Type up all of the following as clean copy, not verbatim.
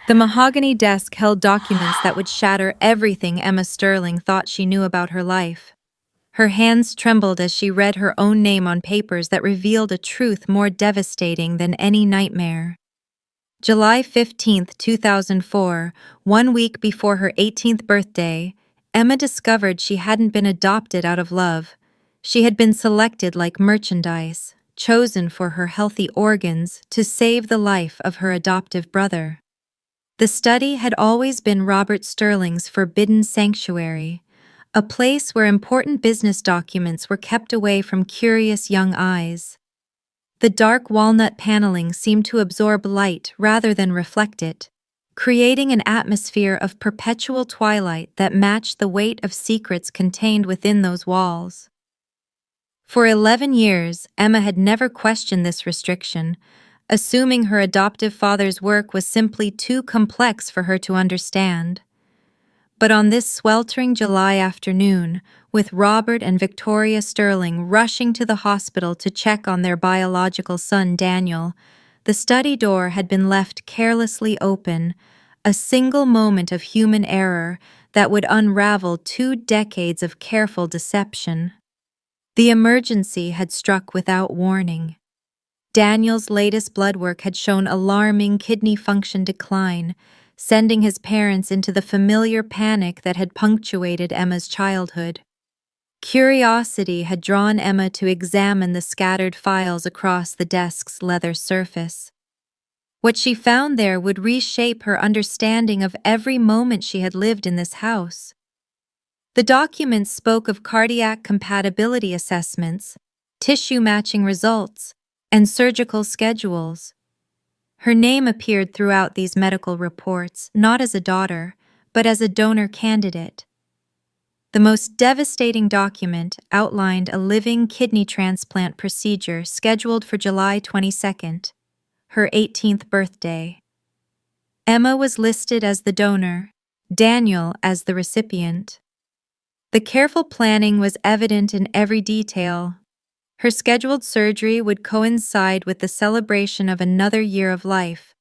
The mahogany desk held documents that would shatter everything Emma Sterling thought she knew about her life. Her hands trembled as she read her own name on papers that revealed a truth more devastating than any nightmare. July 15, 2004, 1 week before her 18th birthday, Emma discovered she hadn't been adopted out of love. She had been selected like merchandise, chosen for her healthy organs to save the life of her adoptive brother. The study had always been Robert Sterling's forbidden sanctuary, a place where important business documents were kept away from curious young eyes. The dark walnut paneling seemed to absorb light rather than reflect it, creating an atmosphere of perpetual twilight that matched the weight of secrets contained within those walls. For 11 years, Emma had never questioned this restriction, assuming her adoptive father's work was simply too complex for her to understand. But on this sweltering July afternoon, with Robert and Victoria Sterling rushing to the hospital to check on their biological son Daniel, the study door had been left carelessly open, a single moment of human error that would unravel 2 decades of careful deception. The emergency had struck without warning. Daniel's latest blood work had shown alarming kidney function decline, sending his parents into the familiar panic that had punctuated Emma's childhood. Curiosity had drawn Emma to examine the scattered files across the desk's leather surface. What she found there would reshape her understanding of every moment she had lived in this house. The documents spoke of cardiac compatibility assessments, tissue matching results, and surgical schedules. Her name appeared throughout these medical reports, not as a daughter, but as a donor candidate. The most devastating document outlined a living kidney transplant procedure scheduled for July 22nd, her 18th birthday. Emma was listed as the donor, Daniel as the recipient. The careful planning was evident in every detail. Her scheduled surgery would coincide with the celebration of another year of life,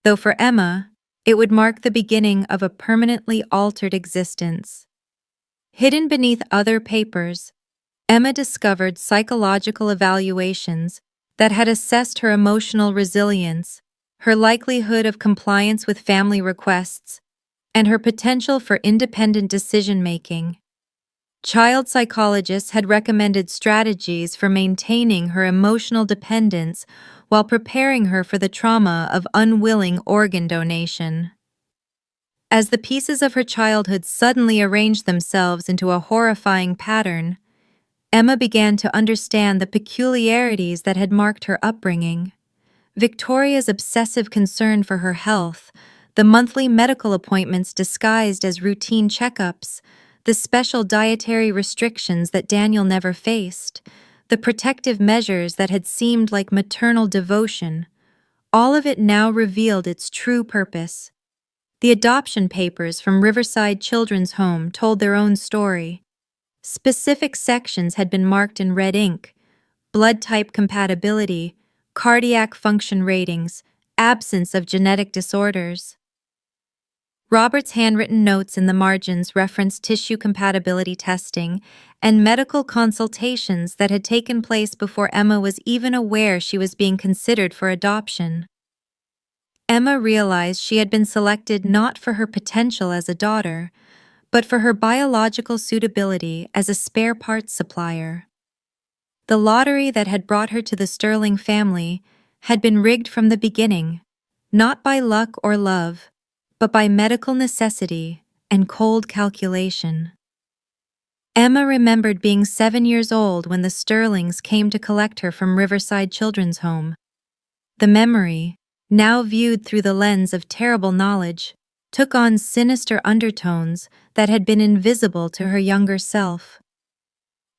though for Emma, it would mark the beginning of a permanently altered existence. Hidden beneath other papers, Emma discovered psychological evaluations that had assessed her emotional resilience, her likelihood of compliance with family requests, and her potential for independent decision-making. Child psychologists had recommended strategies for maintaining her emotional dependence while preparing her for the trauma of unwilling organ donation. As the pieces of her childhood suddenly arranged themselves into a horrifying pattern, Emma began to understand the peculiarities that had marked her upbringing. Victoria's obsessive concern for her health, the monthly medical appointments disguised as routine checkups, the special dietary restrictions that Daniel never faced, the protective measures that had seemed like maternal devotion, all of it now revealed its true purpose. The adoption papers from Riverside Children's Home told their own story. Specific sections had been marked in red ink: blood type compatibility, cardiac function ratings, absence of genetic disorders. Robert's handwritten notes in the margins referenced tissue compatibility testing and medical consultations that had taken place before Emma was even aware she was being considered for adoption. Emma realized she had been selected not for her potential as a daughter, but for her biological suitability as a spare parts supplier. The lottery that had brought her to the Sterling family had been rigged from the beginning, not by luck or love, but by medical necessity and cold calculation. Emma remembered being 7 years old when the Sterlings came to collect her from Riverside Children's Home. The memory, now viewed through the lens of terrible knowledge, took on sinister undertones that had been invisible to her younger self.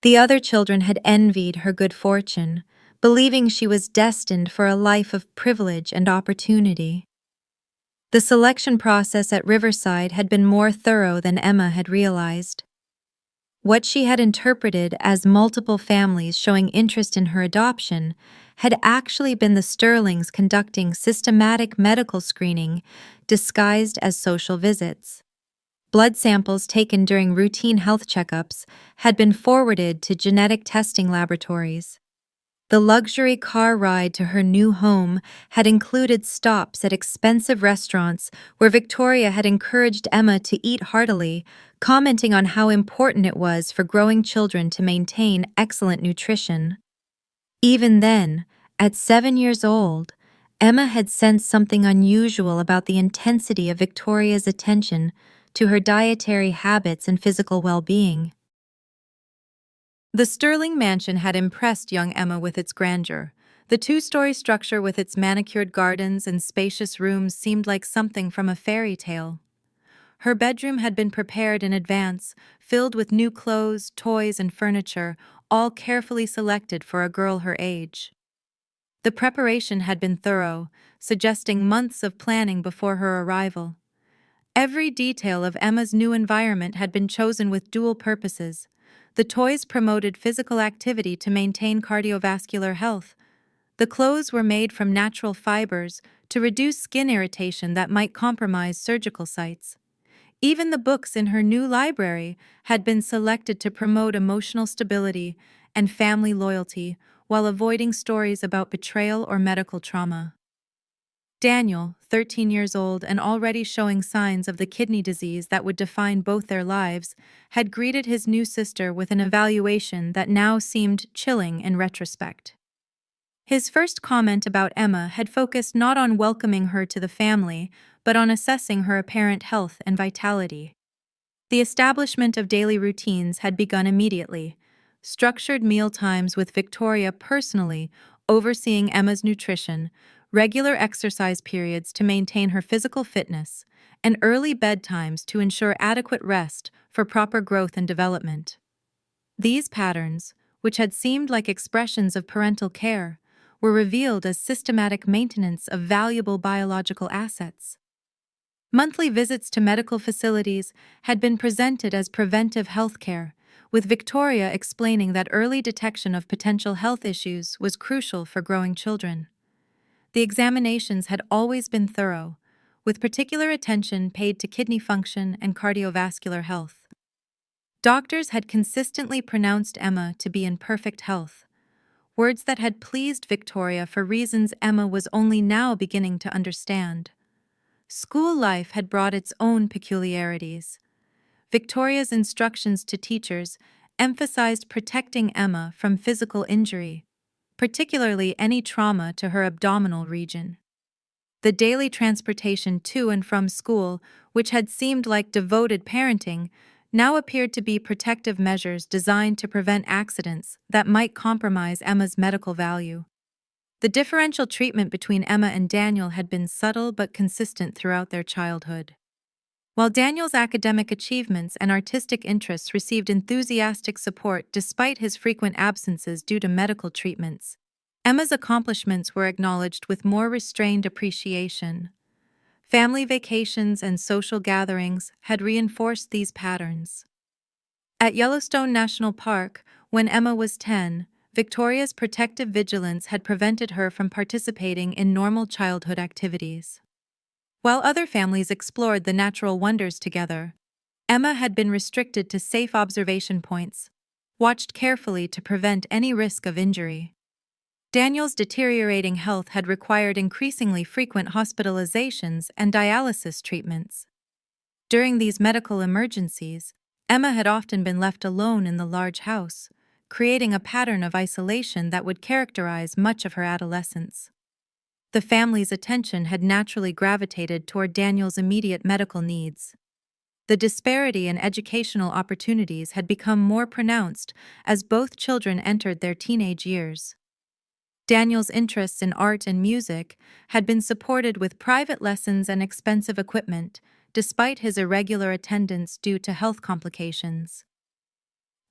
The other children had envied her good fortune, believing she was destined for a life of privilege and opportunity. The selection process at Riverside had been more thorough than Emma had realized. What she had interpreted as multiple families showing interest in her adoption had actually been the Sterlings conducting systematic medical screening disguised as social visits. Blood samples taken during routine health checkups had been forwarded to genetic testing laboratories. The luxury car ride to her new home had included stops at expensive restaurants where Victoria had encouraged Emma to eat heartily, commenting on how important it was for growing children to maintain excellent nutrition. Even then, at 7 years old, Emma had sensed something unusual about the intensity of Victoria's attention to her dietary habits and physical well-being. The Sterling mansion had impressed young Emma with its grandeur. The two-story structure with its manicured gardens and spacious rooms seemed like something from a fairy tale. Her bedroom had been prepared in advance, filled with new clothes, toys, and furniture, all carefully selected for a girl her age. The preparation had been thorough, suggesting months of planning before her arrival. Every detail of Emma's new environment had been chosen with dual purposes. The toys promoted physical activity to maintain cardiovascular health. The clothes were made from natural fibers to reduce skin irritation that might compromise surgical sites. Even the books in her new library had been selected to promote emotional stability and family loyalty while avoiding stories about betrayal or medical trauma. Daniel, 13 years old and already showing signs of the kidney disease that would define both their lives, had greeted his new sister with an evaluation that now seemed chilling in retrospect. His first comment about Emma had focused not on welcoming her to the family, but on assessing her apparent health and vitality. The establishment of daily routines had begun immediately. Structured meal times with Victoria personally overseeing Emma's nutrition, regular exercise periods to maintain her physical fitness, and early bedtimes to ensure adequate rest for proper growth and development. These patterns, which had seemed like expressions of parental care, were revealed as systematic maintenance of valuable biological assets. Monthly visits to medical facilities had been presented as preventive health care, with Victoria explaining that early detection of potential health issues was crucial for growing children. The examinations had always been thorough, with particular attention paid to kidney function and cardiovascular health. Doctors had consistently pronounced Emma to be in perfect health, words that had pleased Victoria for reasons Emma was only now beginning to understand. School life had brought its own peculiarities. Victoria's instructions to teachers emphasized protecting Emma from physical injury, particularly any trauma to her abdominal region. The daily transportation to and from school, which had seemed like devoted parenting, now appeared to be protective measures designed to prevent accidents that might compromise Emma's medical value. The differential treatment between Emma and Daniel had been subtle but consistent throughout their childhood. While Daniel's academic achievements and artistic interests received enthusiastic support despite his frequent absences due to medical treatments, Emma's accomplishments were acknowledged with more restrained appreciation. Family vacations and social gatherings had reinforced these patterns. At Yellowstone National Park, when Emma was 10, Victoria's protective vigilance had prevented her from participating in normal childhood activities. While other families explored the natural wonders together, Emma had been restricted to safe observation points, watched carefully to prevent any risk of injury. Daniel's deteriorating health had required increasingly frequent hospitalizations and dialysis treatments. During these medical emergencies, Emma had often been left alone in the large house, creating a pattern of isolation that would characterize much of her adolescence. The family's attention had naturally gravitated toward Daniel's immediate medical needs. The disparity in educational opportunities had become more pronounced as both children entered their teenage years. Daniel's interests in art and music had been supported with private lessons and expensive equipment, despite his irregular attendance due to health complications.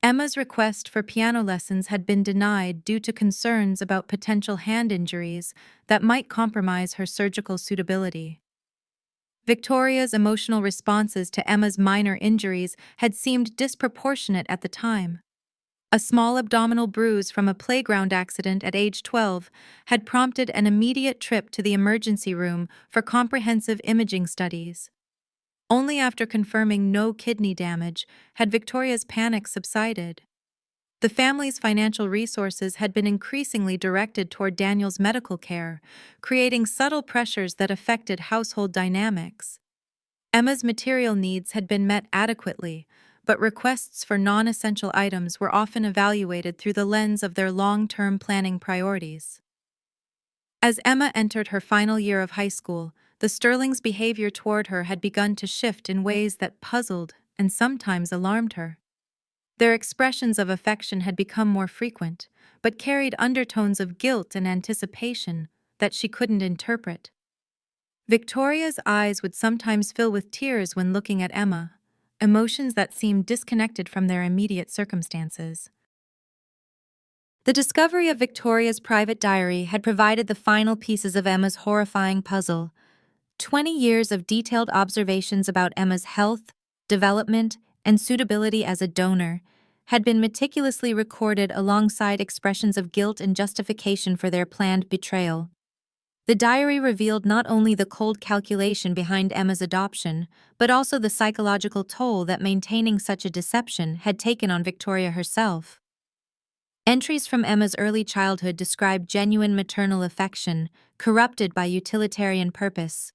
Emma's request for piano lessons had been denied due to concerns about potential hand injuries that might compromise her surgical suitability. Victoria's emotional responses to Emma's minor injuries had seemed disproportionate at the time. A small abdominal bruise from a playground accident at age 12 had prompted an immediate trip to the emergency room for comprehensive imaging studies. Only after confirming no kidney damage had Victoria's panic subsided. The family's financial resources had been increasingly directed toward Daniel's medical care, creating subtle pressures that affected household dynamics. Emma's material needs had been met adequately, but requests for non-essential items were often evaluated through the lens of their long-term planning priorities. As Emma entered her final year of high school, the Sterlings' behavior toward her had begun to shift in ways that puzzled and sometimes alarmed her. Their expressions of affection had become more frequent, but carried undertones of guilt and anticipation that she couldn't interpret. Victoria's eyes would sometimes fill with tears when looking at Emma, emotions that seemed disconnected from their immediate circumstances. The discovery of Victoria's private diary had provided the final pieces of Emma's horrifying puzzle. 20 years of detailed observations about Emma's health, development, and suitability as a donor had been meticulously recorded alongside expressions of guilt and justification for their planned betrayal. The diary revealed not only the cold calculation behind Emma's adoption, but also the psychological toll that maintaining such a deception had taken on Victoria herself. Entries from Emma's early childhood described genuine maternal affection, corrupted by utilitarian purpose.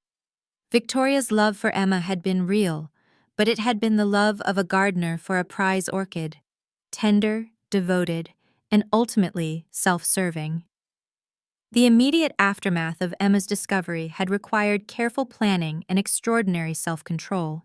Victoria's love for Emma had been real, but it had been the love of a gardener for a prize orchid, tender, devoted, and ultimately self-serving. The immediate aftermath of Emma's discovery had required careful planning and extraordinary self-control.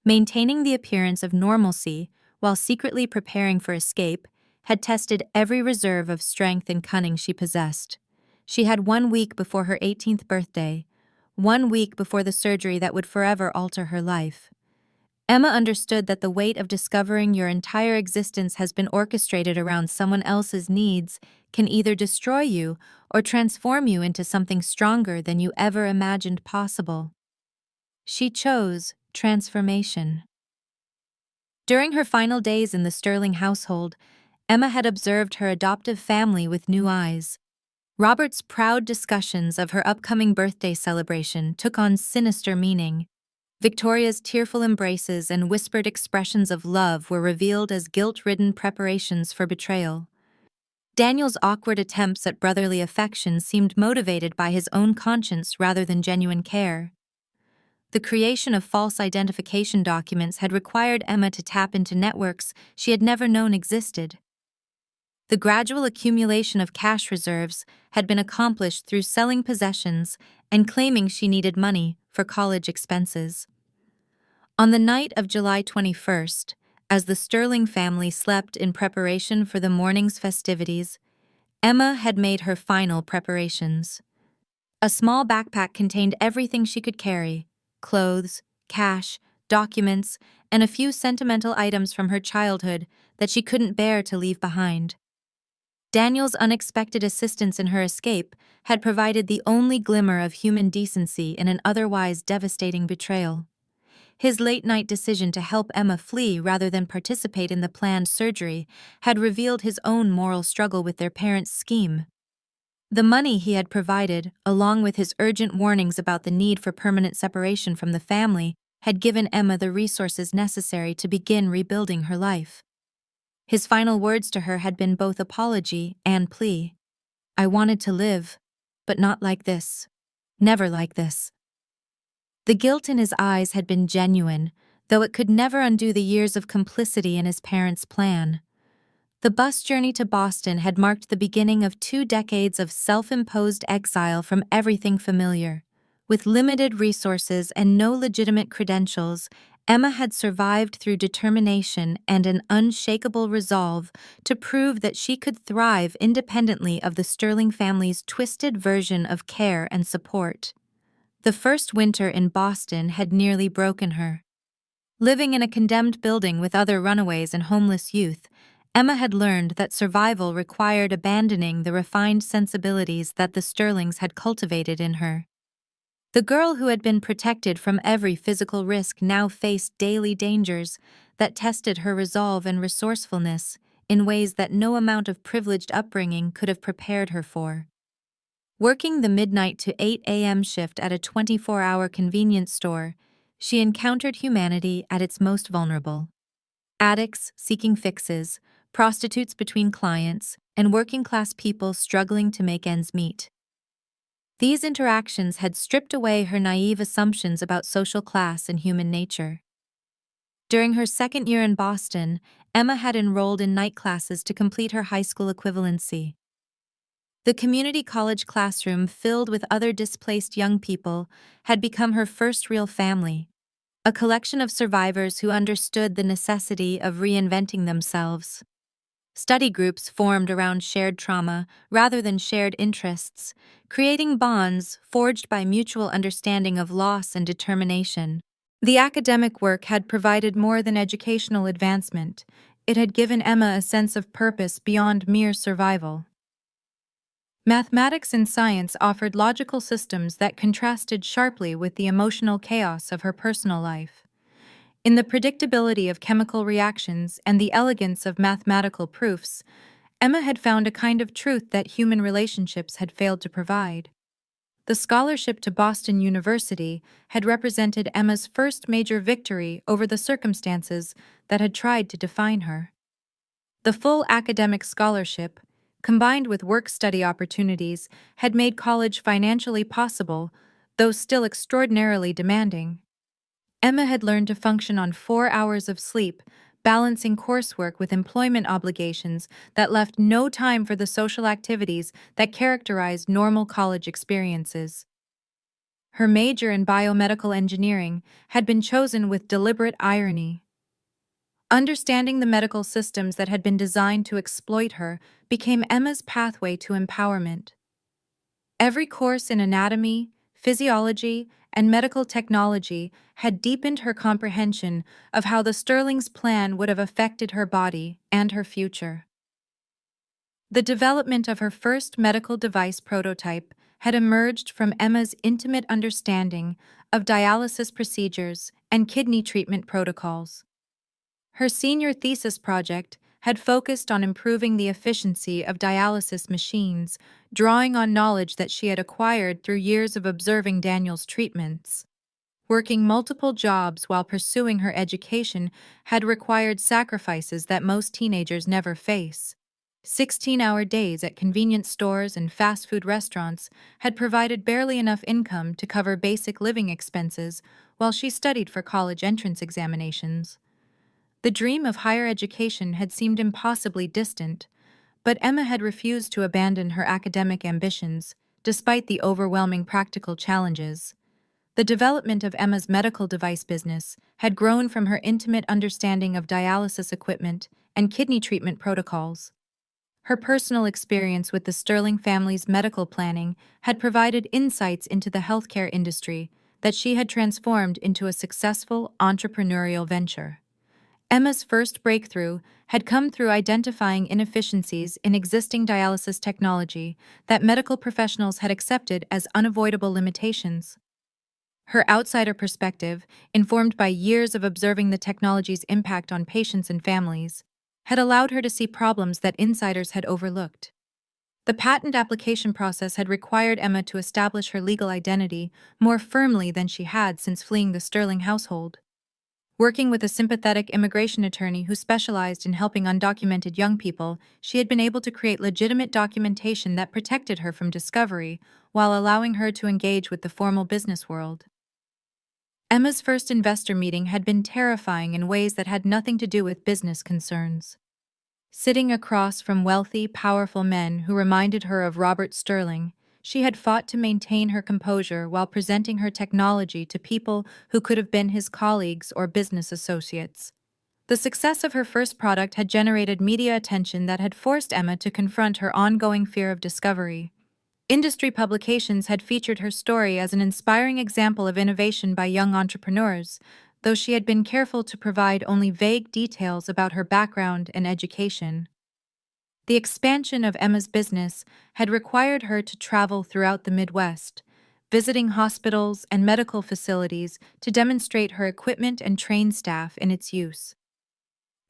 Maintaining the appearance of normalcy while secretly preparing for escape had tested every reserve of strength and cunning she possessed. She had 1 week before her 18th birthday, 1 week before the surgery that would forever alter her life. Emma understood that the weight of discovering your entire existence has been orchestrated around someone else's needs can either destroy you or transform you into something stronger than you ever imagined possible. She chose transformation. During her final days in the Sterling household, Emma had observed her adoptive family with new eyes. Robert's proud discussions of her upcoming birthday celebration took on sinister meaning. Victoria's tearful embraces and whispered expressions of love were revealed as guilt-ridden preparations for betrayal. Daniel's awkward attempts at brotherly affection seemed motivated by his own conscience rather than genuine care. The creation of false identification documents had required Emma to tap into networks she had never known existed. The gradual accumulation of cash reserves had been accomplished through selling possessions and claiming she needed money for college expenses. On the night of July 21st, as the Sterling family slept in preparation for the morning's festivities, Emma had made her final preparations. A small backpack contained everything she could carry: clothes, cash, documents, and a few sentimental items from her childhood that she couldn't bear to leave behind. Daniel's unexpected assistance in her escape had provided the only glimmer of human decency in an otherwise devastating betrayal. His late-night decision to help Emma flee rather than participate in the planned surgery had revealed his own moral struggle with their parents' scheme. The money he had provided, along with his urgent warnings about the need for permanent separation from the family, had given Emma the resources necessary to begin rebuilding her life. His final words to her had been both apology and plea. "I wanted to live, but not like this. Never like this." The guilt in his eyes had been genuine, though it could never undo the years of complicity in his parents' plan. The bus journey to Boston had marked the beginning of 2 decades of self-imposed exile from everything familiar. With limited resources and no legitimate credentials, Emma had survived through determination and an unshakable resolve to prove that she could thrive independently of the Sterling family's twisted version of care and support. The first winter in Boston had nearly broken her. Living in a condemned building with other runaways and homeless youth, Emma had learned that survival required abandoning the refined sensibilities that the Sterlings had cultivated in her. The girl who had been protected from every physical risk now faced daily dangers that tested her resolve and resourcefulness, in ways that no amount of privileged upbringing could have prepared her for. Working the midnight to 8 a.m. shift at a 24-hour convenience store, she encountered humanity at its most vulnerable. Addicts seeking fixes, prostitutes between clients, and working-class people struggling to make ends meet. These interactions had stripped away her naive assumptions about social class and human nature. During her second year in Boston, Emma had enrolled in night classes to complete her high school equivalency. The community college classroom, filled with other displaced young people, had become her first real family, a collection of survivors who understood the necessity of reinventing themselves. Study groups formed around shared trauma rather than shared interests, creating bonds forged by mutual understanding of loss and determination. The academic work had provided more than educational advancement. It had given Emma a sense of purpose beyond mere survival. Mathematics and science offered logical systems that contrasted sharply with the emotional chaos of her personal life. In the predictability of chemical reactions and the elegance of mathematical proofs, Emma had found a kind of truth that human relationships had failed to provide. The scholarship to Boston University had represented Emma's first major victory over the circumstances that had tried to define her. The full academic scholarship, combined with work-study opportunities, had made college financially possible, though still extraordinarily demanding. Emma had learned to function on 4 hours of sleep, balancing coursework with employment obligations that left no time for the social activities that characterized normal college experiences. Her major in biomedical engineering had been chosen with deliberate irony. Understanding the medical systems that had been designed to exploit her became Emma's pathway to empowerment. Every course in anatomy, physiology, and medical technology had deepened her comprehension of how the Sterling's plan would have affected her body and her future. The development of her first medical device prototype had emerged from Emma's intimate understanding of dialysis procedures and kidney treatment protocols. Her senior thesis project had focused on improving the efficiency of dialysis machines, drawing on knowledge that she had acquired through years of observing Daniel's treatments. Working multiple jobs while pursuing her education had required sacrifices that most teenagers never face. 16-hour days at convenience stores and fast food restaurants had provided barely enough income to cover basic living expenses while she studied for college entrance examinations. The dream of higher education had seemed impossibly distant, but Emma had refused to abandon her academic ambitions, despite the overwhelming practical challenges. The development of Emma's medical device business had grown from her intimate understanding of dialysis equipment and kidney treatment protocols. Her personal experience with the Sterling family's medical planning had provided insights into the healthcare industry that she had transformed into a successful entrepreneurial venture. Emma's first breakthrough had come through identifying inefficiencies in existing dialysis technology that medical professionals had accepted as unavoidable limitations. Her outsider perspective, informed by years of observing the technology's impact on patients and families, had allowed her to see problems that insiders had overlooked. The patent application process had required Emma to establish her legal identity more firmly than she had since fleeing the Sterling household. Working with a sympathetic immigration attorney who specialized in helping undocumented young people, she had been able to create legitimate documentation that protected her from discovery while allowing her to engage with the formal business world. Emma's first investor meeting had been terrifying in ways that had nothing to do with business concerns. Sitting across from wealthy, powerful men who reminded her of Robert Sterling, she had fought to maintain her composure while presenting her technology to people who could have been his colleagues or business associates. The success of her first product had generated media attention that had forced Emma to confront her ongoing fear of discovery. Industry publications had featured her story as an inspiring example of innovation by young entrepreneurs, though she had been careful to provide only vague details about her background and education. The expansion of Emma's business had required her to travel throughout the Midwest, visiting hospitals and medical facilities to demonstrate her equipment and train staff in its use.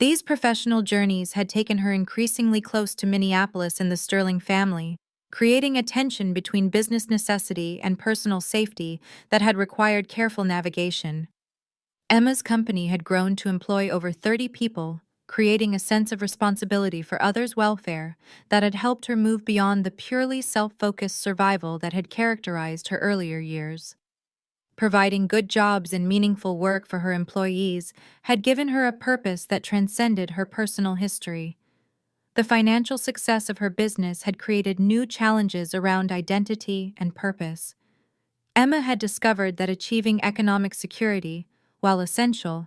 These professional journeys had taken her increasingly close to Minneapolis and the Sterling family, creating a tension between business necessity and personal safety that had required careful navigation. Emma's company had grown to employ over 30 people, creating a sense of responsibility for others' welfare that had helped her move beyond the purely self-focused survival that had characterized her earlier years. Providing good jobs and meaningful work for her employees had given her a purpose that transcended her personal history. The financial success of her business had created new challenges around identity and purpose. Emma had discovered that achieving economic security, while essential,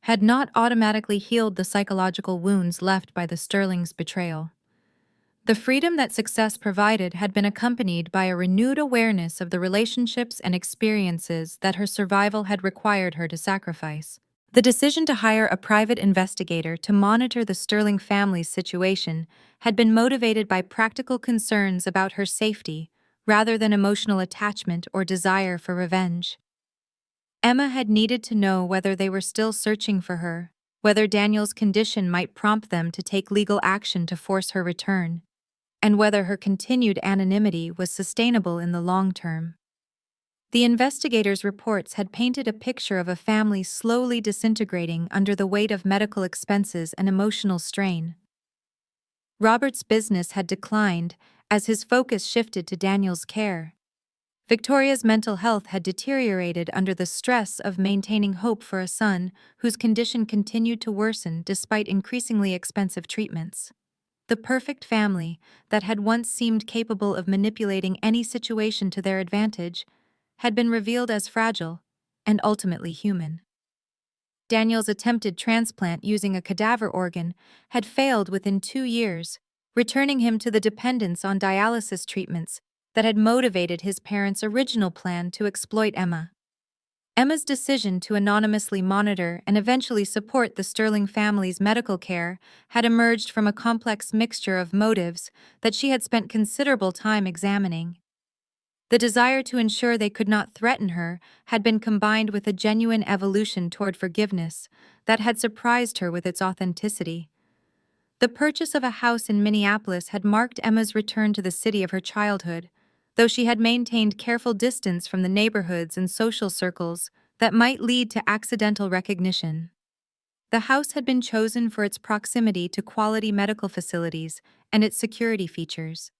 had not automatically healed the psychological wounds left by the Sterling's betrayal. The freedom that success provided had been accompanied by a renewed awareness of the relationships and experiences that her survival had required her to sacrifice. The decision to hire a private investigator to monitor the Sterling family's situation had been motivated by practical concerns about her safety rather than emotional attachment or desire for revenge. Emma had needed to know whether they were still searching for her, whether Daniel's condition might prompt them to take legal action to force her return, and whether her continued anonymity was sustainable in the long term. The investigators' reports had painted a picture of a family slowly disintegrating under the weight of medical expenses and emotional strain. Robert's business had declined as his focus shifted to Daniel's care. Victoria's mental health had deteriorated under the stress of maintaining hope for a son whose condition continued to worsen despite increasingly expensive treatments. The perfect family, that had once seemed capable of manipulating any situation to their advantage, had been revealed as fragile and ultimately human. Daniel's attempted transplant using a cadaver organ had failed within 2 years, returning him to the dependence on dialysis treatments that had motivated his parents' original plan to exploit Emma. Emma's decision to anonymously monitor and eventually support the Sterling family's medical care had emerged from a complex mixture of motives that she had spent considerable time examining. The desire to ensure they could not threaten her had been combined with a genuine evolution toward forgiveness that had surprised her with its authenticity. The purchase of a house in Minneapolis had marked Emma's return to the city of her childhood, though she had maintained careful distance from the neighborhoods and social circles that might lead to accidental recognition. The house had been chosen for its proximity to quality medical facilities and its security features.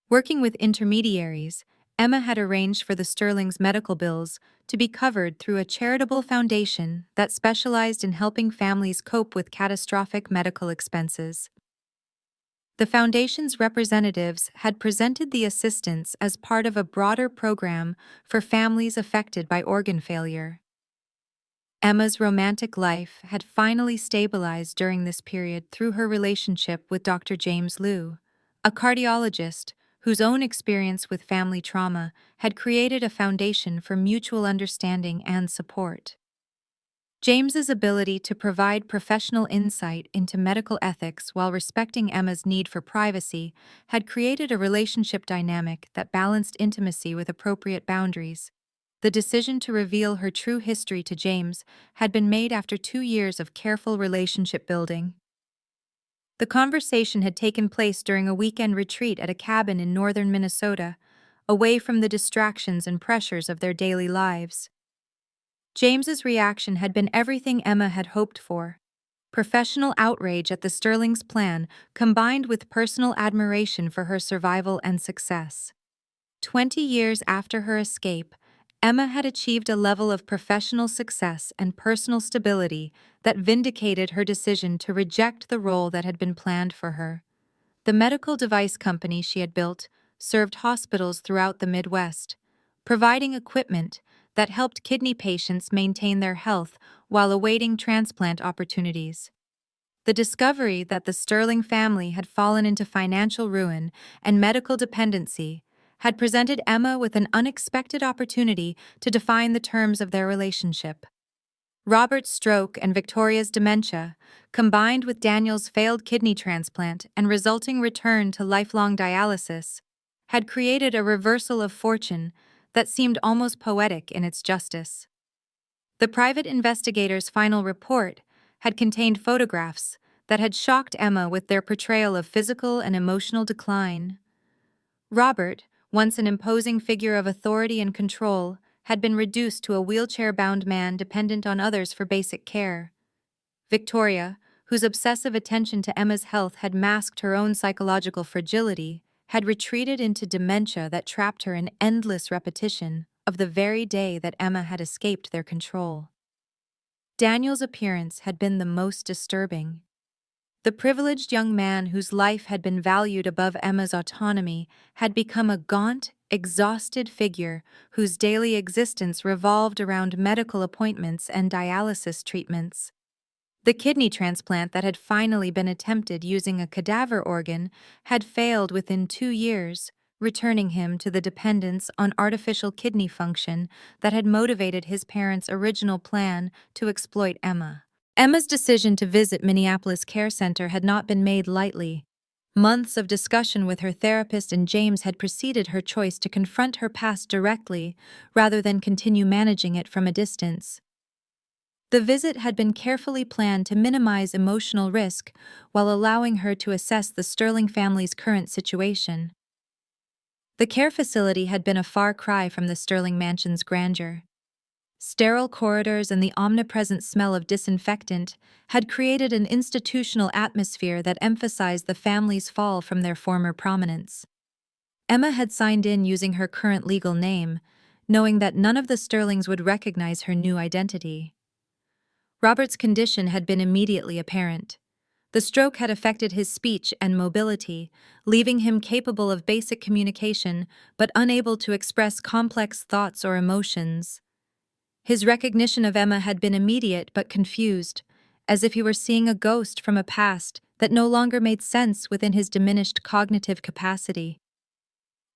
Working with intermediaries, Emma had arranged for the Sterling's medical bills to be covered through a charitable foundation that specialized in helping families cope with catastrophic medical expenses. The foundation's representatives had presented the assistance as part of a broader program for families affected by organ failure. Emma's romantic life had finally stabilized during this period through her relationship with Dr. James Liu, a cardiologist whose own experience with family trauma had created a foundation for mutual understanding and support. James's ability to provide professional insight into medical ethics while respecting Emma's need for privacy had created a relationship dynamic that balanced intimacy with appropriate boundaries. The decision to reveal her true history to James had been made after 2 years of careful relationship building. The conversation had taken place during a weekend retreat at a cabin in northern Minnesota, away from the distractions and pressures of their daily lives. James's reaction had been everything Emma had hoped for. Professional outrage at the Sterling's plan combined with personal admiration for her survival and success. 20 years after her escape, Emma had achieved a level of professional success and personal stability that vindicated her decision to reject the role that had been planned for her. The medical device company she had built served hospitals throughout the Midwest, providing equipment that helped kidney patients maintain their health while awaiting transplant opportunities. The discovery that the Sterling family had fallen into financial ruin and medical dependency had presented Emma with an unexpected opportunity to define the terms of their relationship. Robert's stroke and Victoria's dementia, combined with Daniel's failed kidney transplant and resulting return to lifelong dialysis, had created a reversal of fortune that seemed almost poetic in its justice. The private investigator's final report had contained photographs that had shocked Emma with their portrayal of physical and emotional decline. Robert, once an imposing figure of authority and control, had been reduced to a wheelchair-bound man dependent on others for basic care. Victoria, whose obsessive attention to Emma's health had masked her own psychological fragility, had retreated into dementia that trapped her in endless repetition of the very day that Emma had escaped their control. Daniel's appearance had been the most disturbing. The privileged young man whose life had been valued above Emma's autonomy had become a gaunt, exhausted figure whose daily existence revolved around medical appointments and dialysis treatments. The kidney transplant that had finally been attempted using a cadaver organ had failed within 2 years, returning him to the dependence on artificial kidney function that had motivated his parents' original plan to exploit Emma. Emma's decision to visit Minneapolis Care Center had not been made lightly. Months of discussion with her therapist and James had preceded her choice to confront her past directly, rather than continue managing it from a distance. The visit had been carefully planned to minimize emotional risk while allowing her to assess the Sterling family's current situation. The care facility had been a far cry from the Sterling mansion's grandeur. Sterile corridors and the omnipresent smell of disinfectant had created an institutional atmosphere that emphasized the family's fall from their former prominence. Emma had signed in using her current legal name, knowing that none of the Sterlings would recognize her new identity. Robert's condition had been immediately apparent. The stroke had affected his speech and mobility, leaving him capable of basic communication but unable to express complex thoughts or emotions. His recognition of Emma had been immediate but confused, as if he were seeing a ghost from a past that no longer made sense within his diminished cognitive capacity.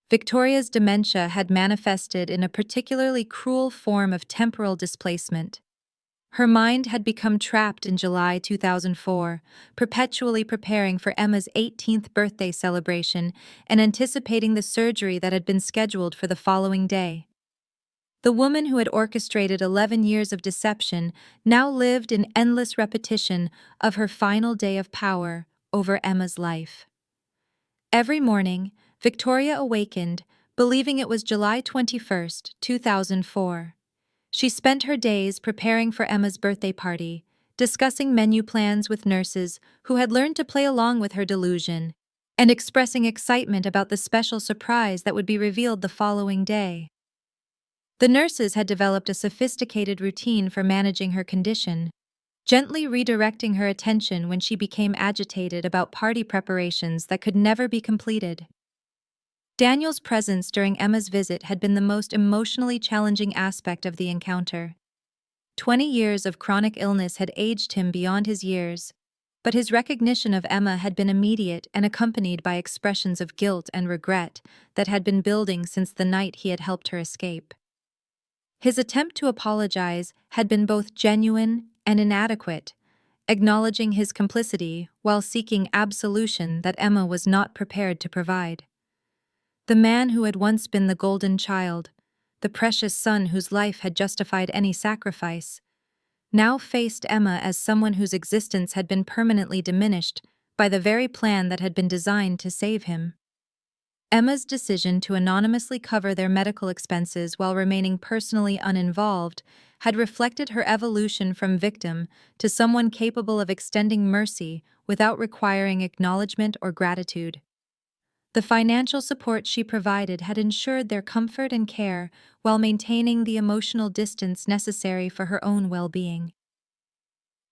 Victoria's dementia had manifested in a particularly cruel form of temporal displacement. Her mind had become trapped in July 2004, perpetually preparing for Emma's 18th birthday celebration and anticipating the surgery that had been scheduled for the following day. The woman who had orchestrated 11 years of deception now lived in endless repetition of her final day of power over Emma's life. Every morning, Victoria awakened, believing it was July 21st, 2004. She spent her days preparing for Emma's birthday party, discussing menu plans with nurses who had learned to play along with her delusion, and expressing excitement about the special surprise that would be revealed the following day. The nurses had developed a sophisticated routine for managing her condition, gently redirecting her attention when she became agitated about party preparations that could never be completed. Daniel's presence during Emma's visit had been the most emotionally challenging aspect of the encounter. 20 years of chronic illness had aged him beyond his years, but his recognition of Emma had been immediate and accompanied by expressions of guilt and regret that had been building since the night he had helped her escape. His attempt to apologize had been both genuine and inadequate, acknowledging his complicity while seeking absolution that Emma was not prepared to provide. The man who had once been the golden child, the precious son whose life had justified any sacrifice, now faced Emma as someone whose existence had been permanently diminished by the very plan that had been designed to save him. Emma's decision to anonymously cover their medical expenses while remaining personally uninvolved had reflected her evolution from victim to someone capable of extending mercy without requiring acknowledgement or gratitude. The financial support she provided had ensured their comfort and care while maintaining the emotional distance necessary for her own well-being.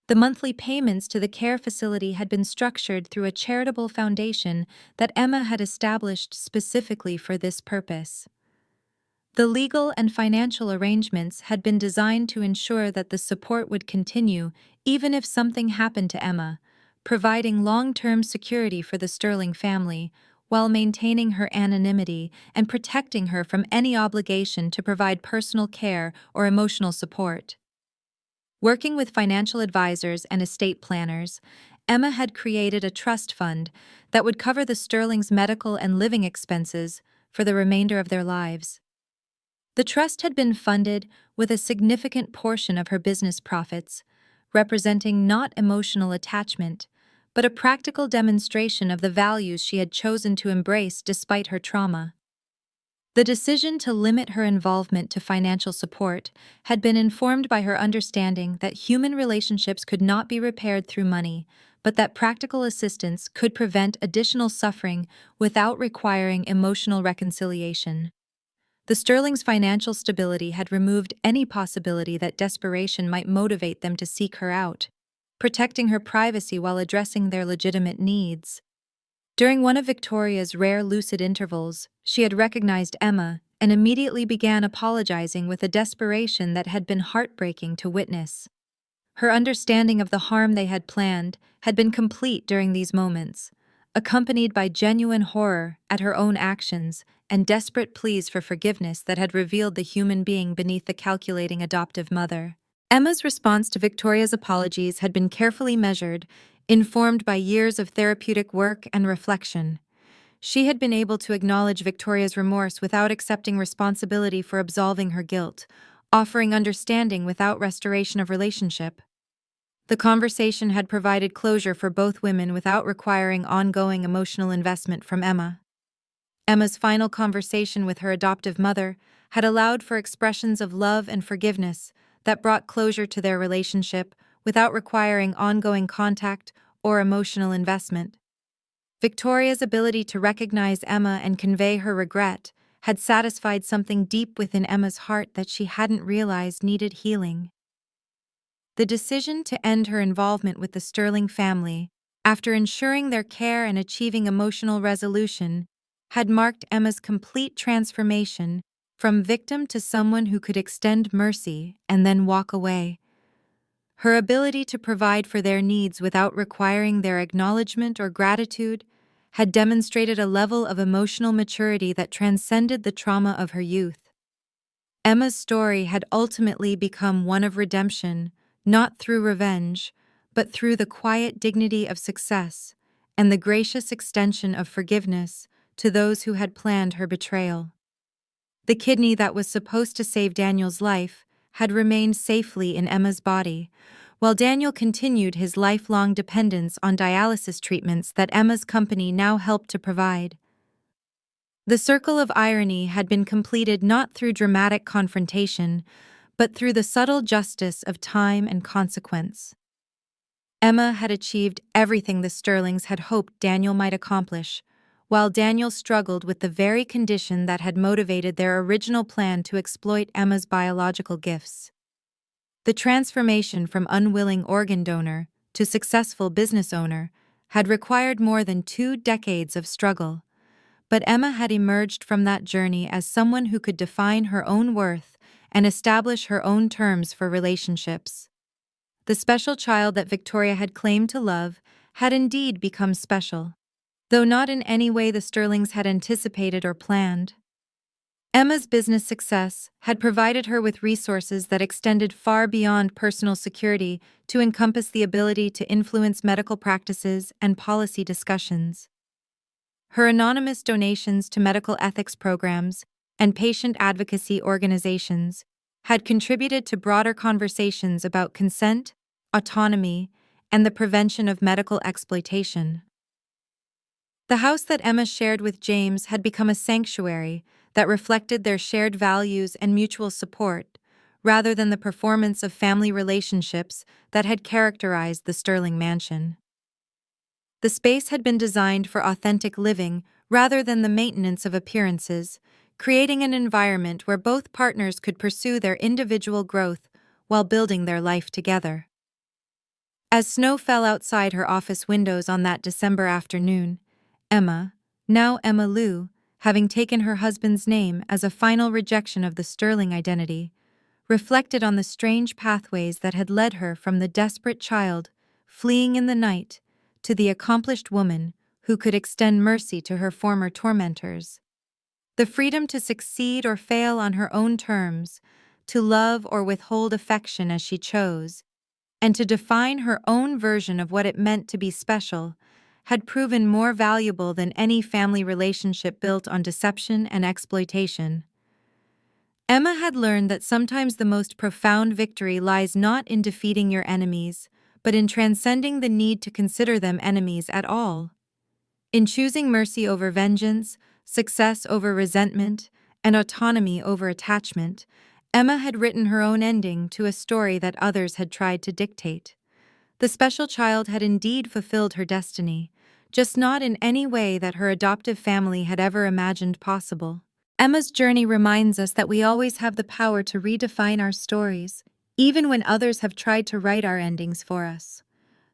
The monthly payments to the care facility had been structured through a charitable foundation that Emma had established specifically for this purpose. The legal and financial arrangements had been designed to ensure that the support would continue even if something happened to Emma, providing long-term security for the Sterling family while maintaining her anonymity and protecting her from any obligation to provide personal care or emotional support. Working with financial advisors and estate planners, Emma had created a trust fund that would cover the Sterlings' medical and living expenses for the remainder of their lives. The trust had been funded with a significant portion of her business profits, representing not emotional attachment, but a practical demonstration of the values she had chosen to embrace despite her trauma. The decision to limit her involvement to financial support had been informed by her understanding that human relationships could not be repaired through money, but that practical assistance could prevent additional suffering without requiring emotional reconciliation. The Sterling's financial stability had removed any possibility that desperation might motivate them to seek her out, protecting her privacy while addressing their legitimate needs. During one of Victoria's rare lucid intervals, she had recognized Emma and immediately began apologizing with a desperation that had been heartbreaking to witness. Her understanding of the harm they had planned had been complete during these moments, accompanied by genuine horror at her own actions and desperate pleas for forgiveness that had revealed the human being beneath the calculating adoptive mother. Emma's response to Victoria's apologies had been carefully measured, informed by years of therapeutic work and reflection. She had been able to acknowledge Victoria's remorse without accepting responsibility for absolving her guilt, offering understanding without restoration of relationship. The conversation had provided closure for both women without requiring ongoing emotional investment from Emma. Emma's final conversation with her adoptive mother had allowed for expressions of love and forgiveness that brought closure to their relationship without requiring ongoing contact or emotional investment. Victoria's ability to recognize Emma and convey her regret had satisfied something deep within Emma's heart that she hadn't realized needed healing. The decision to end her involvement with the Sterling family, after ensuring their care and achieving emotional resolution, had marked Emma's complete transformation from victim to someone who could extend mercy and then walk away. Her ability to provide for their needs without requiring their acknowledgement or gratitude had demonstrated a level of emotional maturity that transcended the trauma of her youth. Emma's story had ultimately become one of redemption, not through revenge, but through the quiet dignity of success and the gracious extension of forgiveness to those who had planned her betrayal. The kidney that was supposed to save Daniel's life had remained safely in Emma's body, while Daniel continued his lifelong dependence on dialysis treatments that Emma's company now helped to provide. The circle of irony had been completed not through dramatic confrontation, but through the subtle justice of time and consequence. Emma had achieved everything the Sterlings had hoped Daniel might accomplish, while Daniel struggled with the very condition that had motivated their original plan to exploit Emma's biological gifts. The transformation from unwilling organ donor to successful business owner had required more than 2 decades of struggle, but Emma had emerged from that journey as someone who could define her own worth and establish her own terms for relationships. The special child that Victoria had claimed to love had indeed become special, though not in any way the Sterlings had anticipated or planned. Emma's business success had provided her with resources that extended far beyond personal security to encompass the ability to influence medical practices and policy discussions. Her anonymous donations to medical ethics programs and patient advocacy organizations had contributed to broader conversations about consent, autonomy, and the prevention of medical exploitation. The house that Emma shared with James had become a sanctuary that reflected their shared values and mutual support, rather than the performance of family relationships that had characterized the Sterling mansion. The space had been designed for authentic living rather than the maintenance of appearances, creating an environment where both partners could pursue their individual growth while building their life together. As snow fell outside her office windows on that December afternoon, Emma, now Emma Lou, having taken her husband's name as a final rejection of the Sterling identity, reflected on the strange pathways that had led her from the desperate child fleeing in the night to the accomplished woman who could extend mercy to her former tormentors. The freedom to succeed or fail on her own terms, to love or withhold affection as she chose, and to define her own version of what it meant to be special, had proven more valuable than any family relationship built on deception and exploitation. Emma had learned that sometimes the most profound victory lies not in defeating your enemies, but in transcending the need to consider them enemies at all. In choosing mercy over vengeance, success over resentment, and autonomy over attachment, Emma had written her own ending to a story that others had tried to dictate. The special child had indeed fulfilled her destiny, just not in any way that her adoptive family had ever imagined possible. Emma's journey reminds us that we always have the power to redefine our stories, even when others have tried to write our endings for us.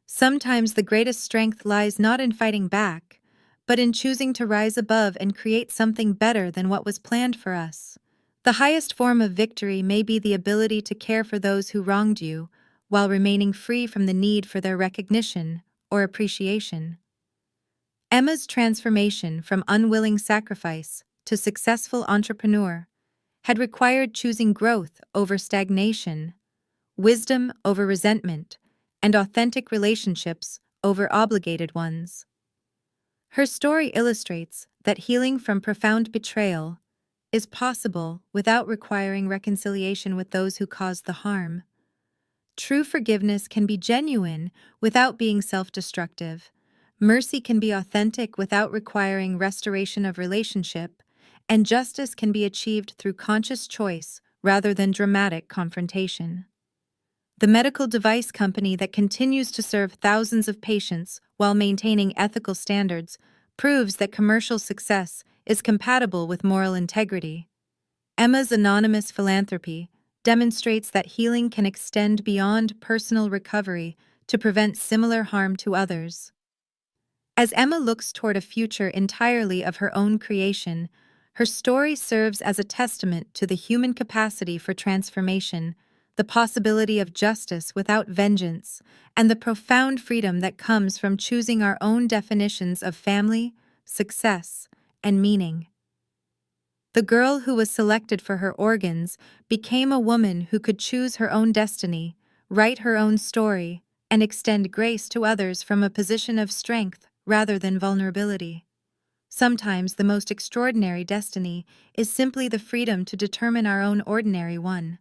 Sometimes the greatest strength lies not in fighting back, but in choosing to rise above and create something better than what was planned for us. The highest form of victory may be the ability to care for those who wronged you, while remaining free from the need for their recognition or appreciation. Emma's transformation from unwilling sacrifice to successful entrepreneur had required choosing growth over stagnation, wisdom over resentment, and authentic relationships over obligated ones. Her story illustrates that healing from profound betrayal is possible without requiring reconciliation with those who caused the harm. True forgiveness can be genuine without being self-destructive. Mercy can be authentic without requiring restoration of relationship, and justice can be achieved through conscious choice rather than dramatic confrontation. The medical device company that continues to serve thousands of patients while maintaining ethical standards proves that commercial success is compatible with moral integrity. Emma's anonymous philanthropy demonstrates that healing can extend beyond personal recovery to prevent similar harm to others. As Emma looks toward a future entirely of her own creation, her story serves as a testament to the human capacity for transformation, the possibility of justice without vengeance, and the profound freedom that comes from choosing our own definitions of family, success, and meaning. The girl who was selected for her organs became a woman who could choose her own destiny, write her own story, and extend grace to others from a position of strength rather than vulnerability. Sometimes the most extraordinary destiny is simply the freedom to determine our own ordinary one.